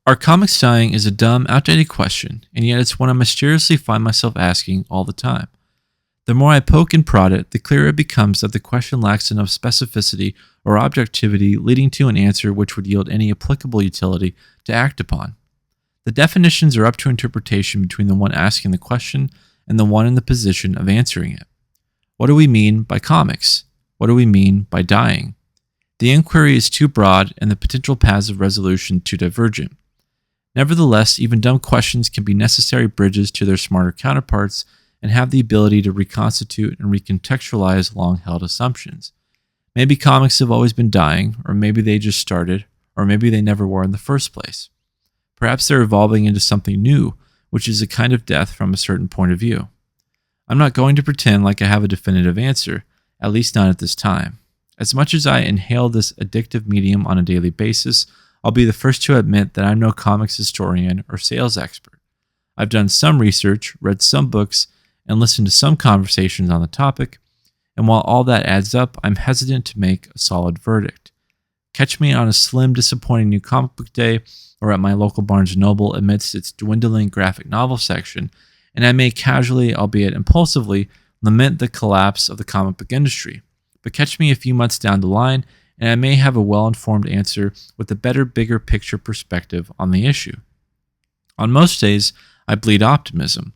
Are comics dying is a dumb, outdated question, and yet it's one I mysteriously find myself asking all the time. The more I poke and prod it, the clearer it becomes that the question lacks enough specificity or objectivity, leading to an answer which would yield any applicable utility to act upon. The definitions are up to interpretation between the one asking the question and the one in the position of answering it. What do we mean by comics? What do we mean by dying? The inquiry is too broad and the potential paths of resolution too divergent. Nevertheless, even dumb questions can be necessary bridges to their smarter counterparts and have the ability to reconstitute and recontextualize long-held assumptions. Maybe comics have always been dying, or maybe they just started, or maybe they never were in the first place. Perhaps they're evolving into something new, which is a kind of death from a certain point of view. I'm not going to pretend like I have a definitive answer, at least not at this time. As much as I inhale this addictive medium on a daily basis, I'll be the first to admit that I'm no comics historian or sales expert. I've done some research, read some books, and listened to some conversations on the topic, and while all that adds up, I'm hesitant to make a solid verdict. Catch me on a slim, disappointing new comic book day or at my local Barnes & Noble amidst its dwindling graphic novel section, and I may casually, albeit impulsively, lament the collapse of the comic book industry. But catch me a few months down the line, and I may have a well-informed answer with a better, bigger picture perspective on the issue. On most days, I bleed optimism.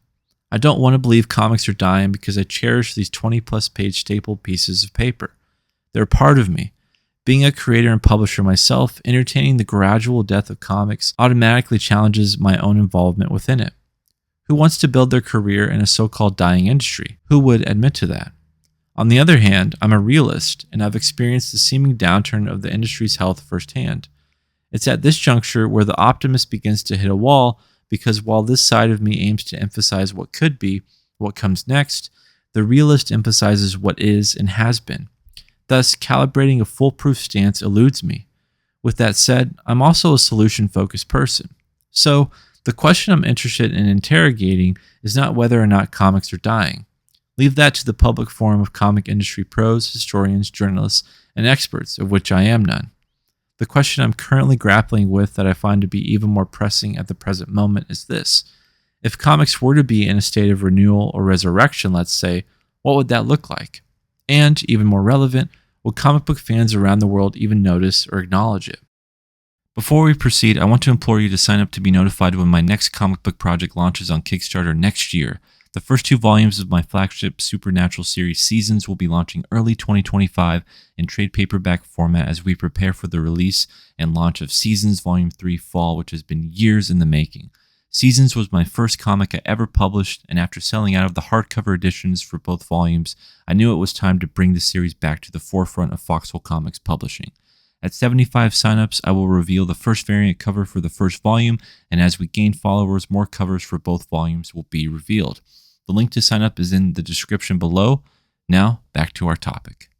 I don't want to believe comics are dying because I cherish these 20-plus page staple pieces of paper. They're part of me. Being a creator and publisher myself, entertaining the gradual death of comics automatically challenges my own involvement within it. Who wants to build their career in a so-called dying industry? Who would admit to that? On the other hand, I'm a realist, and I've experienced the seeming downturn of the industry's health firsthand. It's at this juncture where the optimist begins to hit a wall, because while this side of me aims to emphasize what could be, what comes next, the realist emphasizes what is and has been. Thus, calibrating a foolproof stance eludes me. With that said, I'm also a solution-focused person. So, the question I'm interested in interrogating is not whether or not comics are dying. Leave that to the public forum of comic industry pros, historians, journalists, and experts, of which I am none. The question I'm currently grappling with that I find to be even more pressing at the present moment is this. If comics were to be in a state of renewal or resurrection, let's say, what would that look like? And, even more relevant, would comic book fans around the world even notice or acknowledge it? Before we proceed, I want to implore you to sign up to be notified when my next comic book project launches on Kickstarter next year. The first 2 volumes of my flagship Supernatural series Seasons will be launching early 2025 in trade paperback format as we prepare for the release and launch of Seasons Volume 3 Fall, which has been years in the making. Seasons was my first comic I ever published, and after selling out of the hardcover editions for both volumes, I knew it was time to bring the series back to the forefront of Foxhole Comics publishing. At 75 signups, I will reveal the first variant cover for the first volume, and as we gain followers, more covers for both volumes will be revealed. The link to sign up is in the description below. Now, back to our topic.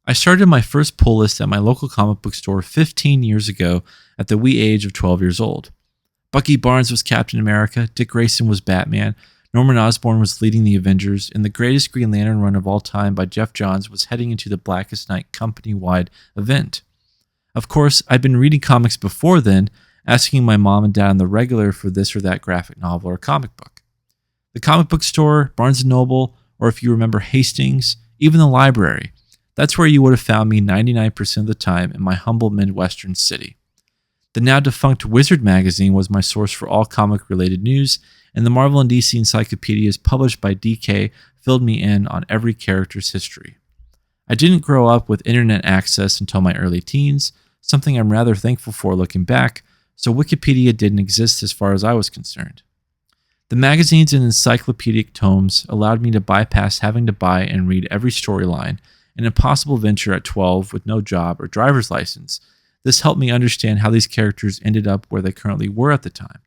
I started my first pull list at my local comic book store 15 years ago at the wee age of 12 years old. Bucky Barnes was Captain America, Dick Grayson was Batman, Norman Osborn was leading the Avengers, and the greatest Green Lantern run of all time by Geoff Johns was heading into the Blackest Night company-wide event. Of course, I'd been reading comics before then, asking my mom and dad on the regular for this or that graphic novel or comic book. The comic book store, Barnes & Noble, or if you remember Hastings, even the library. That's where you would have found me 99% of the time in my humble Midwestern city. The now defunct Wizard magazine was my source for all comic-related news, and the Marvel and DC encyclopedias published by DK filled me in on every character's history. I didn't grow up with internet access until my early teens, something I'm rather thankful for looking back, so Wikipedia didn't exist as far as I was concerned. The magazines and encyclopedic tomes allowed me to bypass having to buy and read every storyline, an impossible venture at 12 with no job or driver's license. This helped me understand how these characters ended up where they currently were at the time.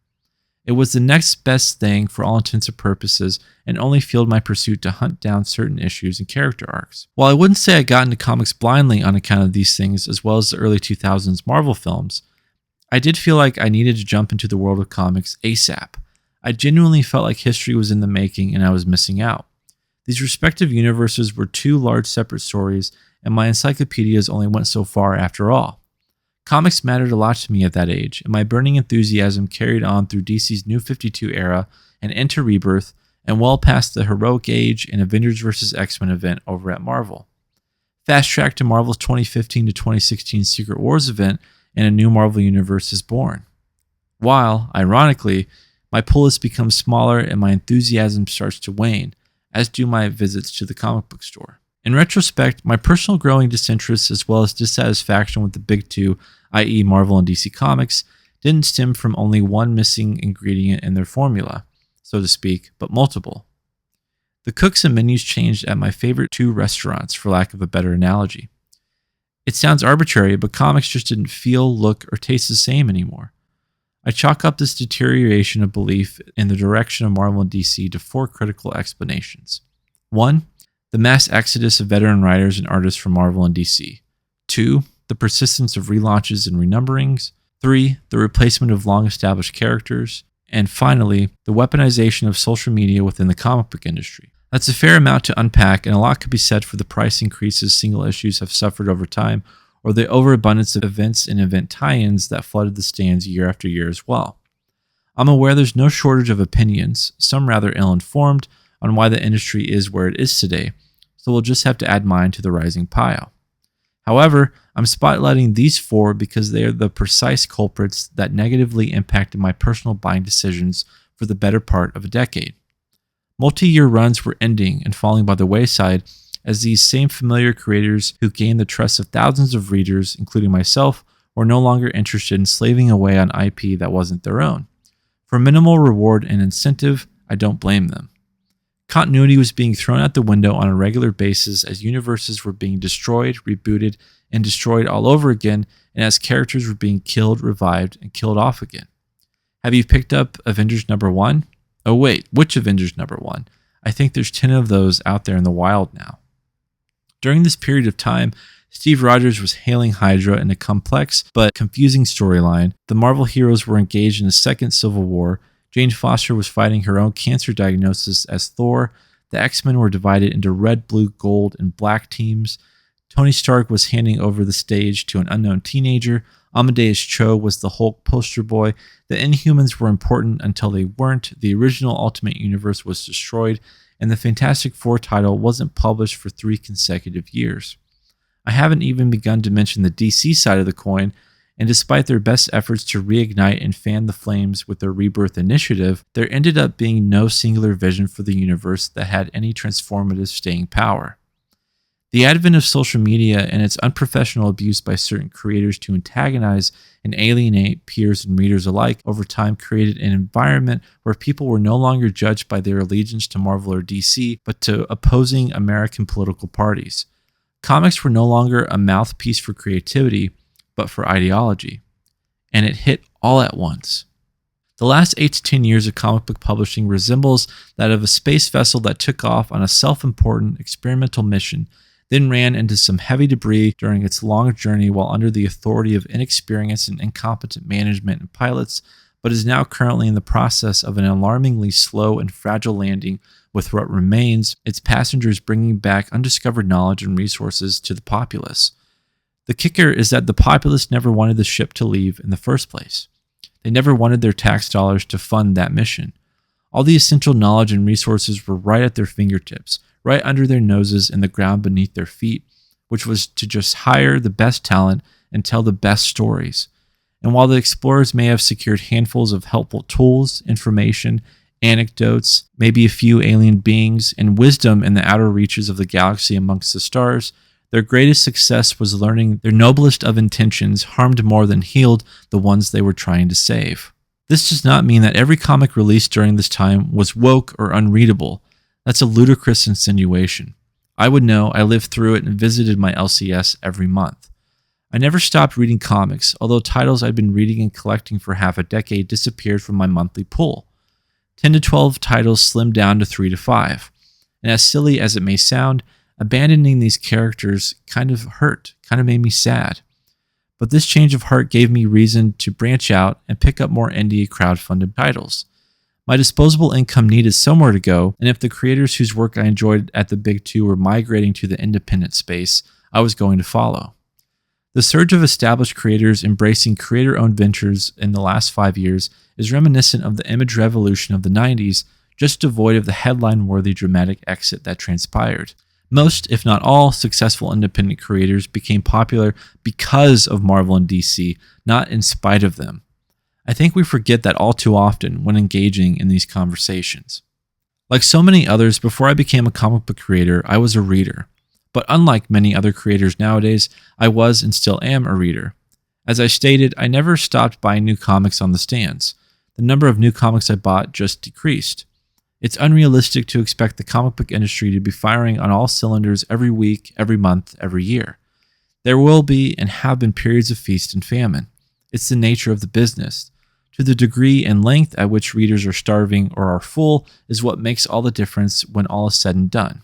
It was the next best thing for all intents and purposes and only fueled my pursuit to hunt down certain issues and character arcs. While I wouldn't say I got into comics blindly on account of these things as well as the early 2000s Marvel films, I did feel like I needed to jump into the world of comics ASAP. I genuinely felt like history was in the making and I was missing out. These respective universes were 2 large separate stories, and my encyclopedias only went so far after all. Comics mattered a lot to me at that age, and my burning enthusiasm carried on through DC's New 52 era and into Rebirth, and well past the Heroic Age and Avengers vs. X-Men event over at Marvel. Fast track to Marvel's 2015 to 2016 Secret Wars event, and a new Marvel Universe is born. While, ironically, my pull has become smaller and my enthusiasm starts to wane, as do my visits to the comic book store. In retrospect, my personal growing disinterest as well as dissatisfaction with the big two, i.e. Marvel and DC Comics, didn't stem from only one missing ingredient in their formula, so to speak, but multiple. The cooks and menus changed at my favorite two restaurants, for lack of a better analogy. It sounds arbitrary, but comics just didn't feel, look, or taste the same anymore. I chalk up this deterioration of belief in the direction of Marvel and DC to four critical explanations. 1. The mass exodus of veteran writers and artists from Marvel and DC. 2. The persistence of relaunches and renumberings. 3. The replacement of long-established characters. And finally, the weaponization of social media within the comic book industry. That's a fair amount to unpack, and a lot could be said for the price increases single issues have suffered over time, or the overabundance of events and event tie-ins that flooded the stands year after year as well. I'm aware there's no shortage of opinions, some rather ill-informed, on why the industry is where it is today, so we'll just have to add mine to the rising pile. However, I'm spotlighting these four because they are the precise culprits that negatively impacted my personal buying decisions for the better part of a decade. Multi-year runs were ending and falling by the wayside as these same familiar creators who gained the trust of thousands of readers, including myself, were no longer interested in slaving away on IP that wasn't their own. For minimal reward and incentive, I don't blame them. Continuity was being thrown out the window on a regular basis as universes were being destroyed, rebooted, and destroyed all over again, and as characters were being killed, revived, and killed off again. Have you picked up Avengers number 1? Oh wait, which Avengers number 1? I think there's 10 of those out there in the wild now. During this period of time, Steve Rogers was hailing Hydra in a complex but confusing storyline. The Marvel heroes were engaged in a second civil war. Jane Foster was fighting her own cancer diagnosis as Thor. The X-Men were divided into red, blue, gold, and black teams. Tony Stark was handing over the stage to an unknown teenager. Amadeus Cho was the Hulk poster boy. The Inhumans were important until they weren't. The original Ultimate Universe was destroyed, and the Fantastic Four title wasn't published for 3 consecutive years. I haven't even begun to mention the DC side of the coin, and despite their best efforts to reignite and fan the flames with their Rebirth initiative, there ended up being no singular vision for the universe that had any transformative staying power. The advent of social media and its unprofessional abuse by certain creators to antagonize and alienate peers and readers alike over time created an environment where people were no longer judged by their allegiance to Marvel or DC, but to opposing American political parties. Comics were no longer a mouthpiece for creativity, but for ideology. And it hit all at once. The last 8 to 10 years of comic book publishing resembles that of a space vessel that took off on a self-important experimental mission, then ran into some heavy debris during its long journey while under the authority of inexperienced and incompetent management and pilots, but is now currently in the process of an alarmingly slow and fragile landing, with what remains its passengers bringing back undiscovered knowledge and resources to the populace. The kicker is that the populace never wanted the ship to leave in the first place. They never wanted their tax dollars to fund that mission. All the essential knowledge and resources were right at their fingertips, right under their noses and the ground beneath their feet, which was to just hire the best talent and tell the best stories. And while the explorers may have secured handfuls of helpful tools, information, anecdotes, maybe a few alien beings, and wisdom in the outer reaches of the galaxy amongst the stars, their greatest success was learning their noblest of intentions harmed more than healed the ones they were trying to save. This does not mean that every comic released during this time was woke or unreadable. That's a ludicrous insinuation. I would know. I lived through it and visited my LCS every month. I never stopped reading comics, although titles I'd been reading and collecting for half a decade disappeared from my monthly pool. 10 to 12 titles slimmed down to 3 to 5. And as silly as it may sound, abandoning these characters kind of made me sad. But this change of heart gave me reason to branch out and pick up more indie crowdfunded titles. My disposable income needed somewhere to go, and if the creators whose work I enjoyed at the big two were migrating to the independent space, I was going to follow. The surge of established creators embracing creator-owned ventures in the last 5 years is reminiscent of the image revolution of the 90s, just devoid of the headline-worthy dramatic exit that transpired. Most, if not all, successful independent creators became popular because of Marvel and DC, not in spite of them. I think we forget that all too often when engaging in these conversations. Like so many others, before I became a comic book creator, I was a reader. But unlike many other creators nowadays, I was and still am a reader. As I stated, I never stopped buying new comics on the stands. The number of new comics I bought just decreased. It's unrealistic to expect the comic book industry to be firing on all cylinders every week, every month, every year. There will be and have been periods of feast and famine. It's the nature of the business. To the degree and length at which readers are starving or are full is what makes all the difference when all is said and done.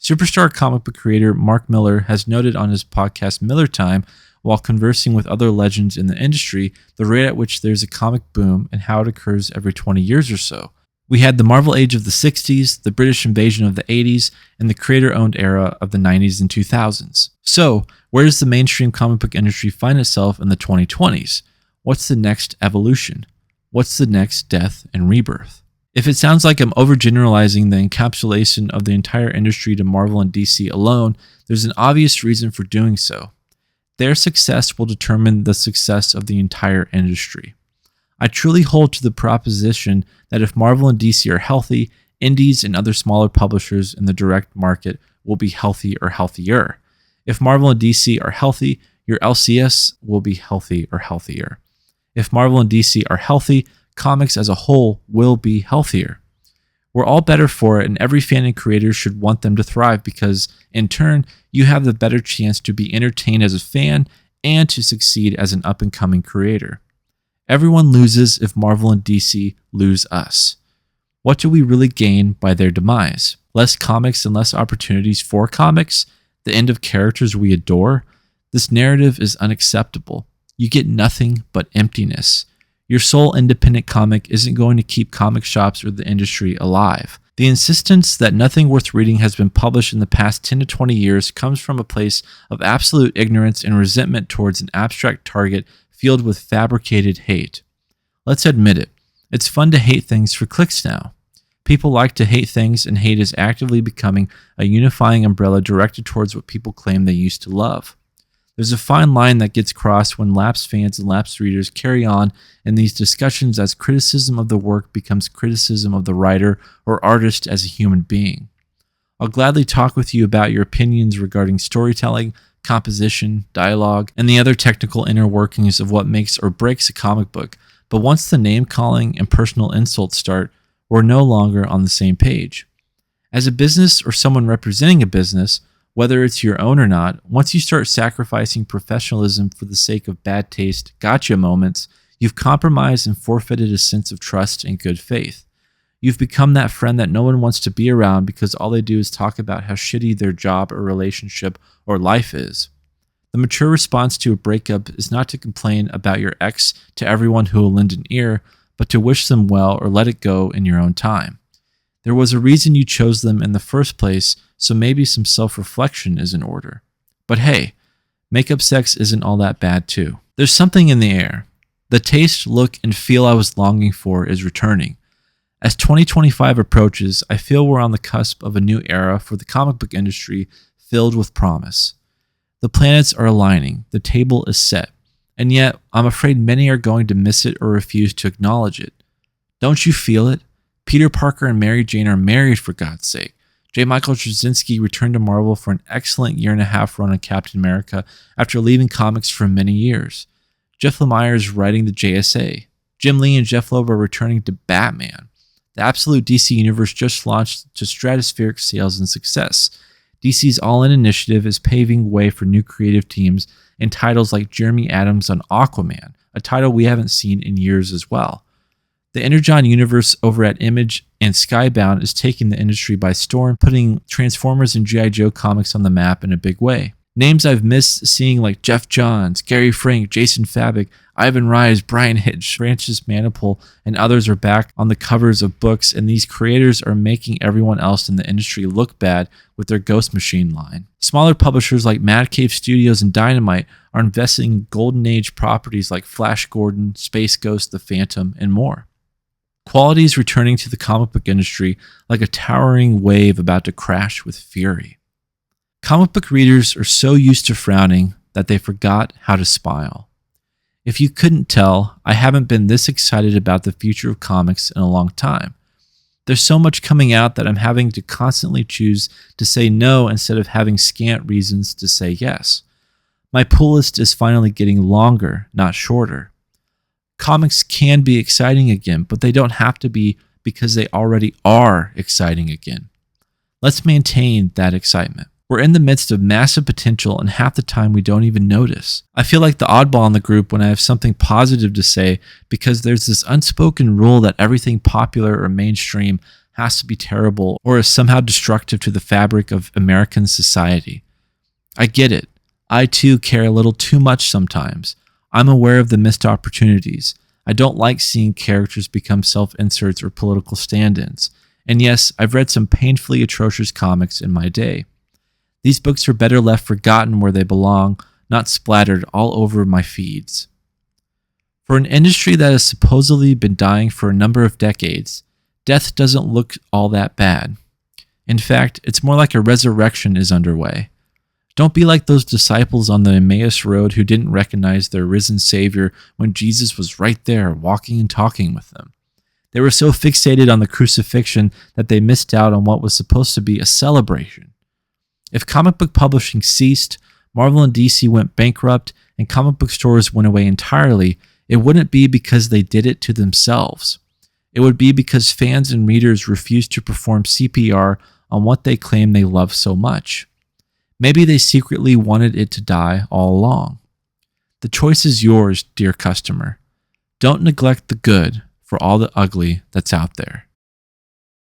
Superstar comic book creator Mark Millar has noted on his podcast Miller Time, while conversing with other legends in the industry, the rate at which there's a comic boom and how it occurs every 20 years or so. We had the Marvel age of the 60s, the British invasion of the 80s, and the creator-owned era of the 90s and 2000s. So, where does the mainstream comic book industry find itself in the 2020s? What's the next evolution? What's the next death and rebirth? If it sounds like I'm overgeneralizing the encapsulation of the entire industry to Marvel and DC alone, there's an obvious reason for doing so. Their success will determine the success of the entire industry. I truly hold to the proposition that if Marvel and DC are healthy, indies and other smaller publishers in the direct market will be healthy or healthier. If Marvel and DC are healthy, your LCS will be healthy or healthier. If Marvel and DC are healthy, comics as a whole will be healthier. We're all better for it, and every fan and creator should want them to thrive because, in turn, you have the better chance to be entertained as a fan and to succeed as an up-and-coming creator. Everyone loses if Marvel and DC lose us. What do we really gain by their demise? Less comics and less opportunities for comics? The end of characters we adore? This narrative is unacceptable. You get nothing but emptiness. Your sole independent comic isn't going to keep comic shops or the industry alive. The insistence that nothing worth reading has been published in the past 10 to 20 years comes from a place of absolute ignorance and resentment towards an abstract target filled with fabricated hate. Let's admit it. It's fun to hate things for clicks now. People like to hate things, and hate is actively becoming a unifying umbrella directed towards what people claim they used to love. There's a fine line that gets crossed when lapsed fans and lapsed readers carry on in these discussions as criticism of the work becomes criticism of the writer or artist as a human being. I'll gladly talk with you about your opinions regarding storytelling, composition, dialogue, and the other technical inner workings of what makes or breaks a comic book, but once the name-calling and personal insults start, we're no longer on the same page. As a business or someone representing a business, whether it's your own or not, once you start sacrificing professionalism for the sake of bad taste, gotcha moments, you've compromised and forfeited a sense of trust and good faith. You've become that friend that no one wants to be around because all they do is talk about how shitty their job or relationship or life is. The mature response to a breakup is not to complain about your ex to everyone who will lend an ear, but to wish them well or let it go in your own time. There was a reason you chose them in the first place, so maybe some self-reflection is in order. But hey, makeup sex isn't all that bad too. There's something in the air. The taste, look, and feel I was longing for is returning. As 2025 approaches, I feel we're on the cusp of a new era for the comic book industry filled with promise. The planets are aligning, the table is set, and yet I'm afraid many are going to miss it or refuse to acknowledge it. Don't you feel it? Peter Parker and Mary Jane are married, for God's sake. J. Michael Straczynski returned to Marvel for an excellent year-and-a-half run on Captain America after leaving comics for many years. Jeff Lemire is writing the JSA. Jim Lee and Jeff Loeb are returning to Batman. The Absolute DC Universe just launched to stratospheric sales and success. DC's All-In initiative is paving way for new creative teams and titles like Jeremy Adams on Aquaman, a title we haven't seen in years as well. The Energon universe over at Image and Skybound is taking the industry by storm, putting Transformers and G.I. Joe comics on the map in a big way. Names I've missed seeing like Jeff Johns, Gary Frank, Jason Fabok, Ivan Reis, Brian Hitch, Francis Manapul, and others are back on the covers of books, and these creators are making everyone else in the industry look bad with their Ghost Machine line. Smaller publishers like Mad Cave Studios and Dynamite are investing in golden age properties like Flash Gordon, Space Ghost, The Phantom, and more. Quality is returning to the comic book industry like a towering wave about to crash with fury. Comic book readers are so used to frowning that they forgot how to smile. If you couldn't tell, I haven't been this excited about the future of comics in a long time. There's so much coming out that I'm having to constantly choose to say no instead of having scant reasons to say yes. My pull list is finally getting longer, not shorter. Comics can be exciting again, but they don't have to be because they already are exciting again. Let's maintain that excitement. We're in the midst of massive potential, and half the time we don't even notice. I feel like the oddball in the group when I have something positive to say because there's this unspoken rule that everything popular or mainstream has to be terrible or is somehow destructive to the fabric of American society. I get it. I too care a little too much sometimes. I'm aware of the missed opportunities. I don't like seeing characters become self-inserts or political stand-ins. And yes, I've read some painfully atrocious comics in my day. These books are better left forgotten where they belong, not splattered all over my feeds. For an industry that has supposedly been dying for a number of decades, death doesn't look all that bad. In fact, it's more like a resurrection is underway. Don't be like those disciples on the Emmaus Road who didn't recognize their risen Savior when Jesus was right there walking and talking with them. They were so fixated on the crucifixion that they missed out on what was supposed to be a celebration. If comic book publishing ceased, Marvel and DC went bankrupt, and comic book stores went away entirely, it wouldn't be because they did it to themselves. It would be because fans and readers refused to perform CPR on what they claim they love so much. Maybe they secretly wanted it to die all along. The choice is yours, dear customer. Don't neglect the good for all the ugly that's out there.